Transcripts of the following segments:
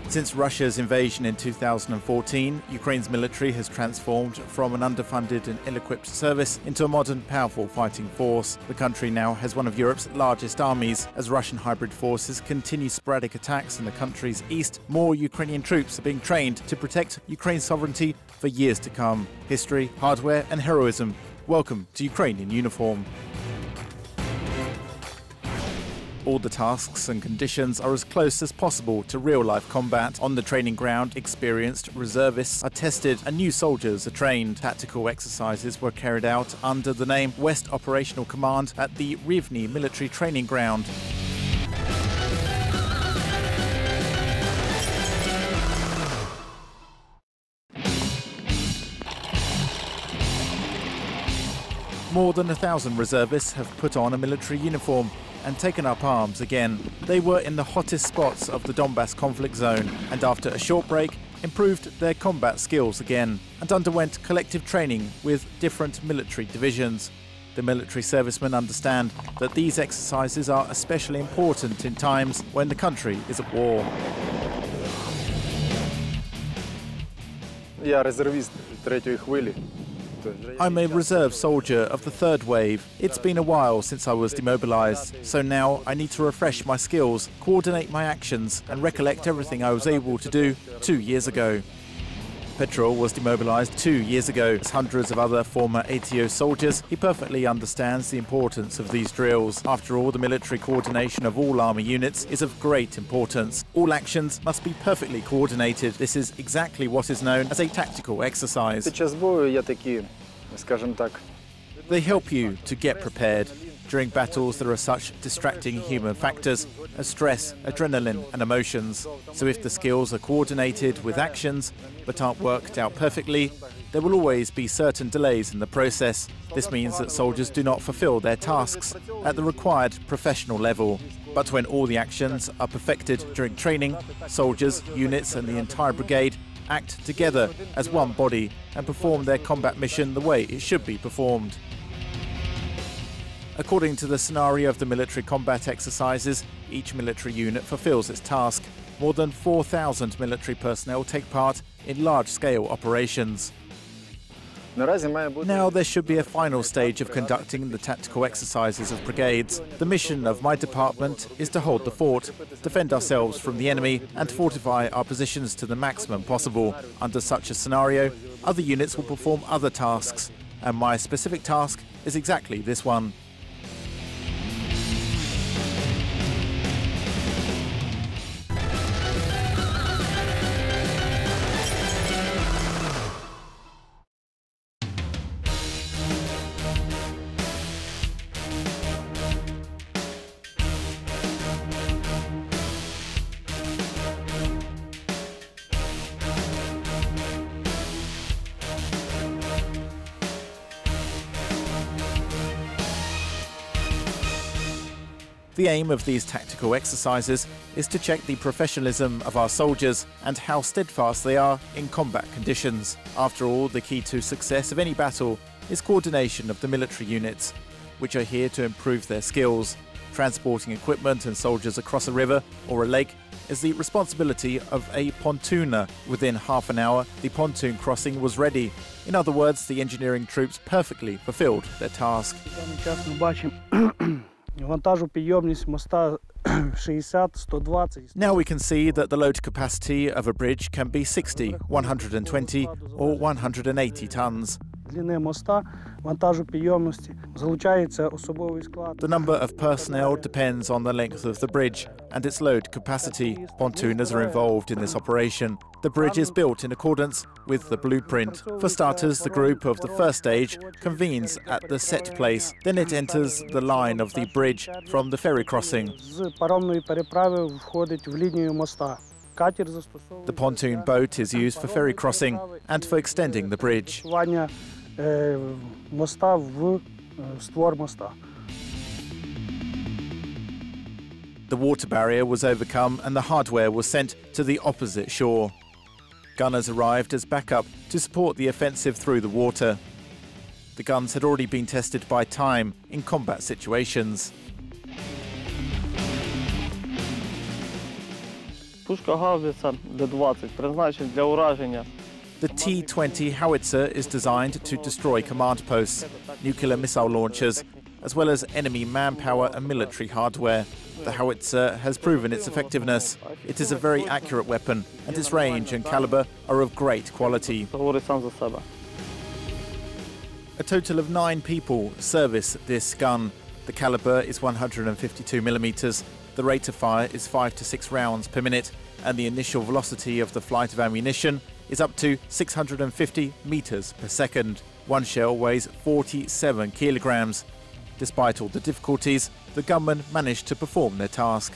Since Russia's invasion in 2014, Ukraine's military has transformed from an underfunded and ill-equipped service into a modern, powerful fighting force. The country now has one of Europe's largest armies. As Russian hybrid forces continue sporadic attacks in the country's east, more Ukrainian troops are being trained to protect Ukraine's sovereignty for years to come. History, hardware and heroism. Welcome to Ukraine in uniform. All the tasks and conditions are as close as possible to real-life combat. On the training ground, experienced reservists are tested and new soldiers are trained. Tactical exercises were carried out under the name West Operational Command at the Rivne military training ground. More than 1,000 reservists have put on a military uniform and taken up arms again. They were in the hottest spots of the Donbass conflict zone and after a short break improved their combat skills again and underwent collective training with different military divisions. The military servicemen understand that these exercises are especially important in times when the country is at war. Я резервіст третьої хвилі. I'm a reserve soldier of the third wave. It's been a while since I was demobilized, so now I need to refresh my skills, coordinate my actions and recollect everything I was able to do 2 years ago. Petrol was demobilized 2 years ago. As hundreds of other former ATO soldiers, he perfectly understands the importance of these drills. After all, the military coordination of all army units is of great importance. All actions must be perfectly coordinated. This is exactly what is known as a tactical exercise. Під час бою я такі, скажімо так. They help you to get prepared. During battles, there are such distracting human factors as stress, adrenaline and emotions. So if the skills are coordinated with actions but aren't worked out perfectly, there will always be certain delays in the process. This means that soldiers do not fulfill their tasks at the required professional level. But when all the actions are perfected during training, soldiers, units and the entire brigade act together as one body and perform their combat mission the way it should be performed. According to the scenario of the military combat exercises, each military unit fulfills its task. More than 4,000 military personnel take part in large-scale operations. Now there should be a final stage of conducting the tactical exercises of brigades. The mission of my department is to hold the fort, defend ourselves from the enemy and fortify our positions to the maximum possible. Under such a scenario, other units will perform other tasks, and my specific task is exactly this one. The aim of these tactical exercises is to check the professionalism of our soldiers and how steadfast they are in combat conditions. After all, the key to success of any battle is coordination of the military units, which are here to improve their skills. Transporting equipment and soldiers across a river or a lake is the responsibility of a pontooner. Within half an hour, the pontoon crossing was ready. In other words, the engineering troops perfectly fulfilled their task. Now we can see that the load capacity of a bridge can be 60, 120 or 180 tons. The number of personnel depends on the length of the bridge and its load capacity. Pontooners are involved in this operation. The bridge is built in accordance with the blueprint. For starters, the group of the first stage convenes at the set place. Then it enters the line of the bridge from the ferry crossing. The pontoon boat is used for ferry crossing and for extending the bridge. The water barrier was overcome and the hardware was sent to the opposite shore. Gunners arrived as backup to support the offensive through the water. The guns had already been tested by time in combat situations. Пушка гаубиця Д-20 призначена для ураження. The T-20 howitzer is designed to destroy command posts, nuclear missile launchers, as well as enemy manpower and military hardware. The howitzer has proven its effectiveness. It is a very accurate weapon, and its range and caliber are of great quality. Говорить сам за себе. A total of 9 people service this gun. The caliber is 152 millimeters. The rate of fire is 5 to 6 rounds per minute, and the initial velocity of the flight of ammunition is up to 650 meters per second. One shell weighs 47 kilograms. Despite all the difficulties, the gunmen managed to perform their task.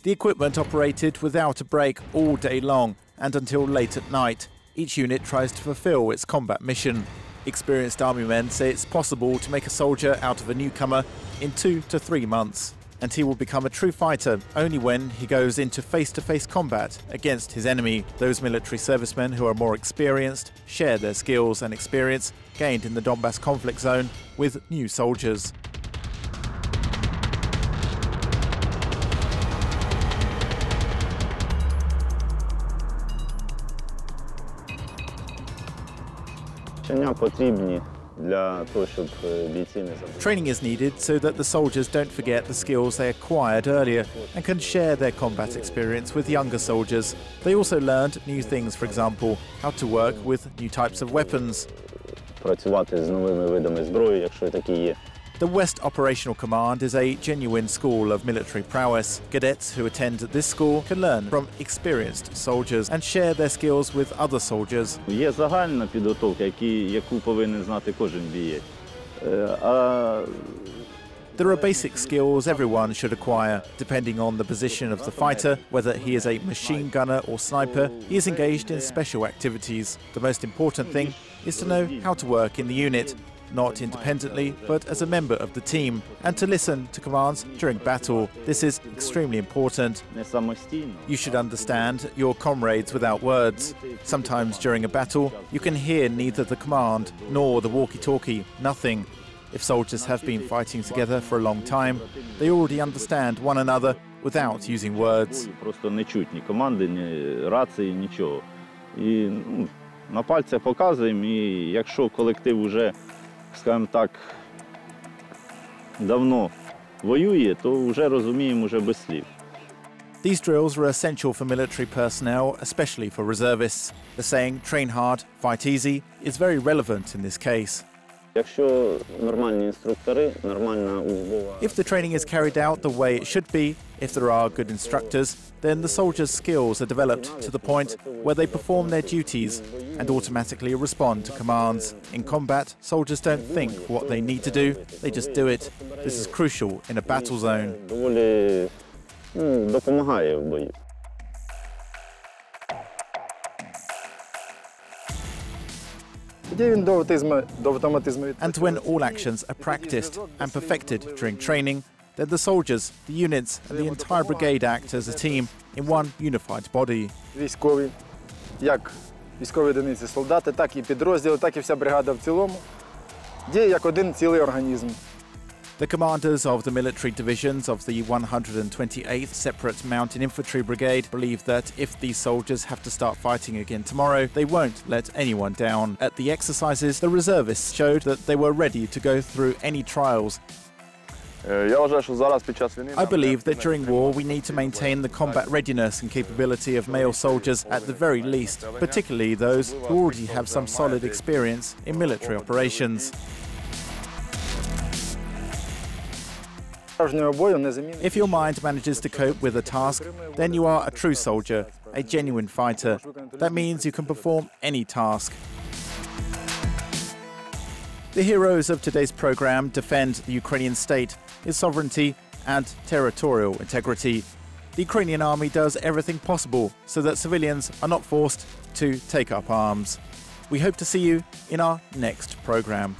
The equipment operated without a break all day long and until late at night. Each unit tries to fulfill its combat mission. Experienced army men say it's possible to make a soldier out of a newcomer in 2 to 3 months. And he will become a true fighter only when he goes into face-to-face combat against his enemy. Those military servicemen who are more experienced share their skills and experience gained in the Donbass conflict zone with new soldiers. Training is needed so that the soldiers don't forget the skills they acquired earlier and can share their combat experience with younger soldiers. They also learned new things, for example, how to work with new types of weapons. The West Operational Command is a genuine school of military prowess. Cadets who attend this school can learn from experienced soldiers and share their skills with other soldiers. Є загальна підготовка, яку повинен знати кожен бієць. There are basic skills everyone should acquire. Depending on the position of the fighter, whether he is a machine gunner or sniper, he is engaged in special activities. The most important thing is to know how to work in the unit, not independently, but as a member of the team, and to listen to commands during battle. This is extremely important. You should understand your comrades without words. Sometimes during a battle, you can hear neither the command nor the walkie-talkie, nothing. If soldiers have been fighting together for a long time, they already understand one another without using words. Просто не чуть ні команди, ні рації, нічого. І на пальцях показуємо, і якщо колектив уже, скажімо так, давно воює, то вже розуміємо вже без слів. These drills are essential for military personnel, especially for reservists. The saying, train hard, fight easy, is very relevant in this case. Якщо нормальні інструктори, нормальна учбова... If the training is carried out the way it should be, if there are good instructors, then the soldiers' skills are developed to the point where they perform their duties and automatically respond to commands. In combat, soldiers don't think what they need to do, they just do it. This is crucial in a battle zone. Доволі допомагає в бою. And when all actions are practiced and perfected during training, then the soldiers, the units and the entire brigade act as a team in one unified body. Військові, як військові одиниці солдати, так і підрозділи, так і вся бригада в цілому, діє як один цілий організм. The commanders of the military divisions of the 128th Separate Mountain Infantry Brigade believe that if these soldiers have to start fighting again tomorrow, they won't let anyone down. At the exercises, the reservists showed that they were ready to go through any trials. I believe that during war we need to maintain the combat readiness and capability of male soldiers at the very least, particularly those who already have some solid experience in military operations. If your mind manages to cope with a task, then you are a true soldier, a genuine fighter. That means you can perform any task. The heroes of today's program defend the Ukrainian state, its sovereignty and territorial integrity. The Ukrainian army does everything possible so that civilians are not forced to take up arms. We hope to see you in our next program.